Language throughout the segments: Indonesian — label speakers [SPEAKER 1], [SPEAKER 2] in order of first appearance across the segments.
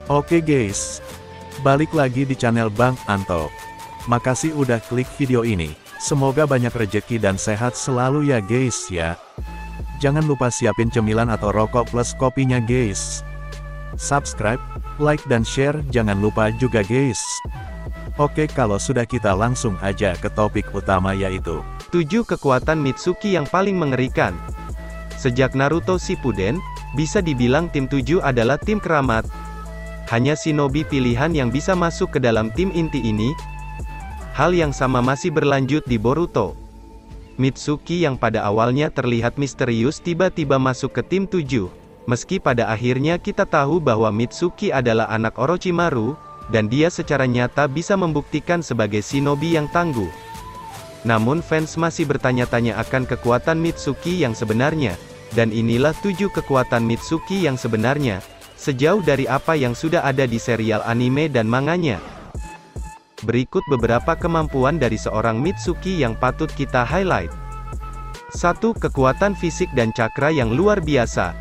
[SPEAKER 1] Oke guys, balik lagi di channel Bang Anto. Makasih udah klik video ini. Semoga banyak rejeki dan sehat selalu ya guys ya. Jangan lupa siapin cemilan atau rokok plus kopinya guys. Subscribe, like dan share jangan lupa juga guys. Oke, kalau sudah kita langsung aja ke topik utama yaitu
[SPEAKER 2] 7 kekuatan Mitsuki yang paling mengerikan. Sejak Naruto Shippuden, bisa dibilang tim 7 adalah tim keramat. Hanya shinobi pilihan yang bisa masuk ke dalam tim inti ini. Hal yang sama masih berlanjut di Boruto. Mitsuki yang pada awalnya terlihat misterius tiba-tiba masuk ke tim 7. Meski pada akhirnya kita tahu bahwa Mitsuki adalah anak Orochimaru, dan dia secara nyata bisa membuktikan sebagai shinobi yang tangguh. Namun fans masih bertanya-tanya akan kekuatan Mitsuki yang sebenarnya. Dan inilah 7 kekuatan Mitsuki yang sebenarnya, sejauh dari apa yang sudah ada di serial anime dan manganya. Berikut beberapa kemampuan dari seorang Mitsuki yang patut kita highlight. 1. Kekuatan fisik dan cakra yang luar biasa.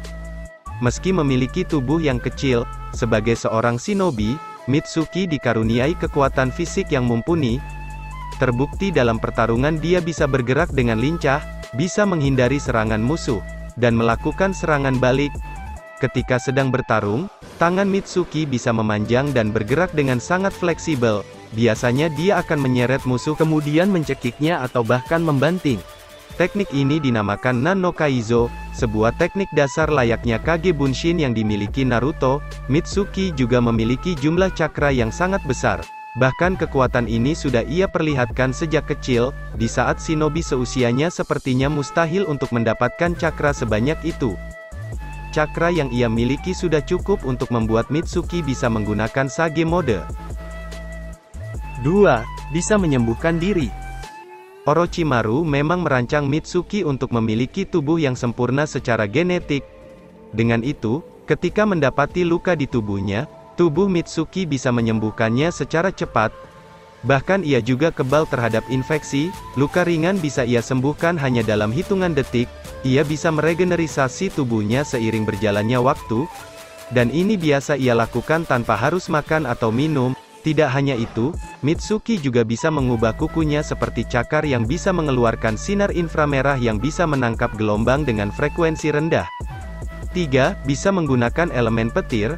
[SPEAKER 2] Meski memiliki tubuh yang kecil, sebagai seorang shinobi, Mitsuki dikaruniai kekuatan fisik yang mumpuni. Terbukti dalam pertarungan dia bisa bergerak dengan lincah, bisa menghindari serangan musuh, dan melakukan serangan balik. Ketika sedang bertarung, tangan Mitsuki bisa memanjang dan bergerak dengan sangat fleksibel. Biasanya dia akan menyeret musuh kemudian mencekiknya atau bahkan membanting. Teknik ini dinamakan Nan no Kaizo, sebuah teknik dasar layaknya Kage Bunshin yang dimiliki Naruto. Mitsuki juga memiliki jumlah cakra yang sangat besar. Bahkan kekuatan ini sudah ia perlihatkan sejak kecil, di saat shinobi seusianya sepertinya mustahil untuk mendapatkan cakra sebanyak itu. Cakra yang ia miliki sudah cukup untuk membuat Mitsuki bisa menggunakan Sage mode. 2. Bisa menyembuhkan diri. Orochimaru memang merancang Mitsuki untuk memiliki tubuh yang sempurna secara genetik. Dengan itu, ketika mendapati luka di tubuhnya, tubuh Mitsuki bisa menyembuhkannya secara cepat. Bahkan ia juga kebal terhadap infeksi, luka ringan bisa ia sembuhkan hanya dalam hitungan detik. Ia bisa meregenerisasi tubuhnya seiring berjalannya waktu. Dan ini biasa ia lakukan tanpa harus makan atau minum. Tidak hanya itu, Mitsuki juga bisa mengubah kukunya seperti cakar yang bisa mengeluarkan sinar inframerah yang bisa menangkap gelombang dengan frekuensi rendah. 3. Bisa menggunakan elemen petir.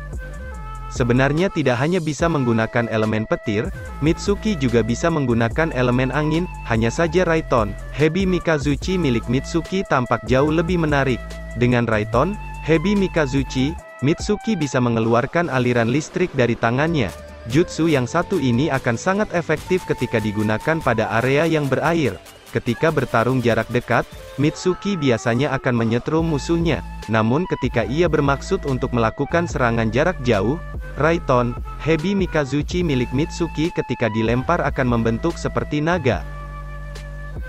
[SPEAKER 2] Sebenarnya tidak hanya bisa menggunakan elemen petir, Mitsuki juga bisa menggunakan elemen angin, hanya saja Raiton, Hebi Mikazuchi milik Mitsuki tampak jauh lebih menarik. Dengan Raiton, Hebi Mikazuchi, Mitsuki bisa mengeluarkan aliran listrik dari tangannya. Jutsu yang satu ini akan sangat efektif ketika digunakan pada area yang berair. Ketika bertarung jarak dekat, Mitsuki biasanya akan menyetrum musuhnya. Namun ketika ia bermaksud untuk melakukan serangan jarak jauh, Raiton, Hebi Mikazuchi milik Mitsuki ketika dilempar akan membentuk seperti naga.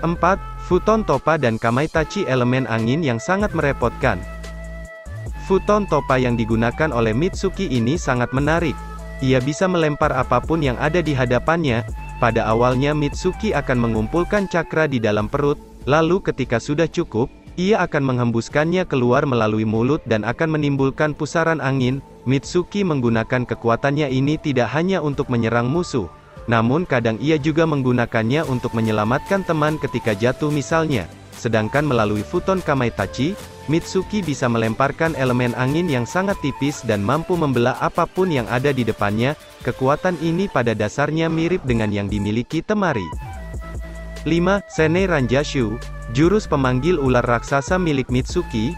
[SPEAKER 2] 4. Futon Toppa dan Kamaitachi elemen angin yang sangat merepotkan. Futon Toppa yang digunakan oleh Mitsuki ini sangat menarik. Ia bisa melempar apapun yang ada di hadapannya. Pada awalnya Mitsuki akan mengumpulkan cakra di dalam perut, lalu ketika sudah cukup, ia akan menghembuskannya keluar melalui mulut dan akan menimbulkan pusaran angin. Mitsuki menggunakan kekuatannya ini tidak hanya untuk menyerang musuh, namun kadang ia juga menggunakannya untuk menyelamatkan teman ketika jatuh misalnya. Sedangkan melalui Futon Kamaitachi, Mitsuki bisa melemparkan elemen angin yang sangat tipis dan mampu membelah apapun yang ada di depannya. Kekuatan ini pada dasarnya mirip dengan yang dimiliki Temari. 5. Senei Ranjashu, jurus pemanggil ular raksasa milik Mitsuki.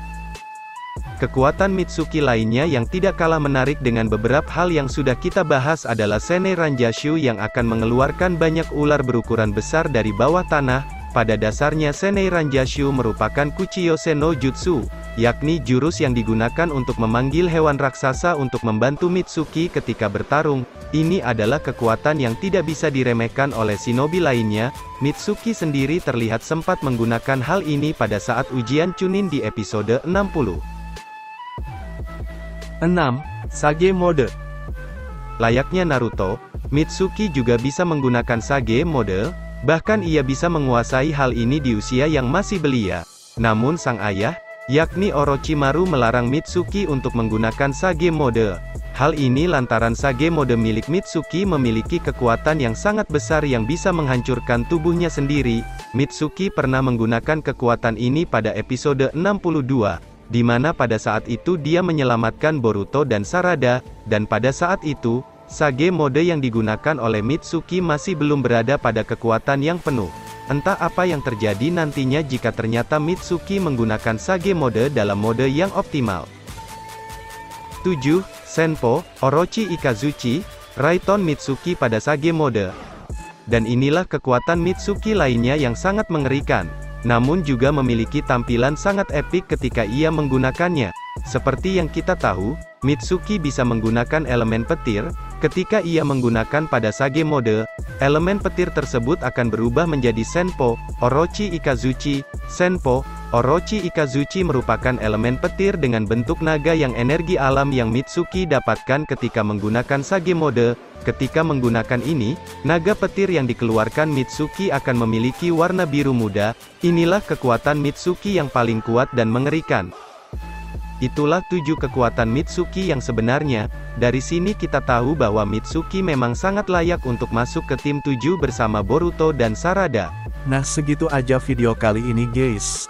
[SPEAKER 2] Kekuatan Mitsuki lainnya yang tidak kalah menarik dengan beberapa hal yang sudah kita bahas adalah Senei Ranjashu yang akan mengeluarkan banyak ular berukuran besar dari bawah tanah. Pada dasarnya Senei Ranjashu merupakan Kuchiyose no Jutsu, yakni jurus yang digunakan untuk memanggil hewan raksasa untuk membantu Mitsuki ketika bertarung. Ini adalah kekuatan yang tidak bisa diremehkan oleh shinobi lainnya. Mitsuki sendiri terlihat sempat menggunakan hal ini pada saat ujian Chunin di episode 60. 6. Sage mode. Layaknya Naruto, Mitsuki juga bisa menggunakan Sage mode. Bahkan ia bisa menguasai hal ini di usia yang masih belia. Namun sang ayah, yakni Orochimaru melarang Mitsuki untuk menggunakan Sage mode. Hal ini lantaran Sage mode milik Mitsuki memiliki kekuatan yang sangat besar yang bisa menghancurkan tubuhnya sendiri. Mitsuki pernah menggunakan kekuatan ini pada episode 62, di mana pada saat itu dia menyelamatkan Boruto dan Sarada, dan pada saat itu, Sage mode yang digunakan oleh Mitsuki masih belum berada pada kekuatan yang penuh. Entah apa yang terjadi nantinya jika ternyata Mitsuki menggunakan Sage mode dalam mode yang optimal. 7. Senpo, Orochi Ikazuchi, Raiton Mitsuki pada Sage mode. Dan inilah kekuatan Mitsuki lainnya yang sangat mengerikan, namun juga memiliki tampilan sangat epik ketika ia menggunakannya. Seperti yang kita tahu, Mitsuki bisa menggunakan elemen petir. Ketika ia menggunakan pada Sage mode, elemen petir tersebut akan berubah menjadi Senpo, Orochi Ikazuchi. Senpo, Orochi Ikazuchi merupakan elemen petir dengan bentuk naga yang energi alam yang Mitsuki dapatkan ketika menggunakan Sage mode. Ketika menggunakan ini, naga petir yang dikeluarkan Mitsuki akan memiliki warna biru muda. Inilah kekuatan Mitsuki yang paling kuat dan mengerikan. Itulah 7 kekuatan Mitsuki yang sebenarnya. Dari sini kita tahu bahwa Mitsuki memang sangat layak untuk masuk ke tim 7 bersama Boruto dan Sarada.
[SPEAKER 1] Nah segitu aja video kali ini guys.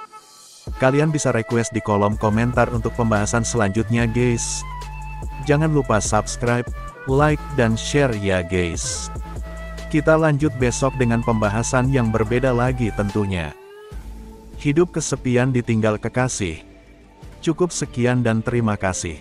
[SPEAKER 1] Kalian bisa request di kolom komentar untuk pembahasan selanjutnya guys. Jangan lupa subscribe, like, dan share ya guys. Kita lanjut besok dengan pembahasan yang berbeda lagi tentunya. Hidup kesepian ditinggal kekasih. Cukup sekian dan terima kasih.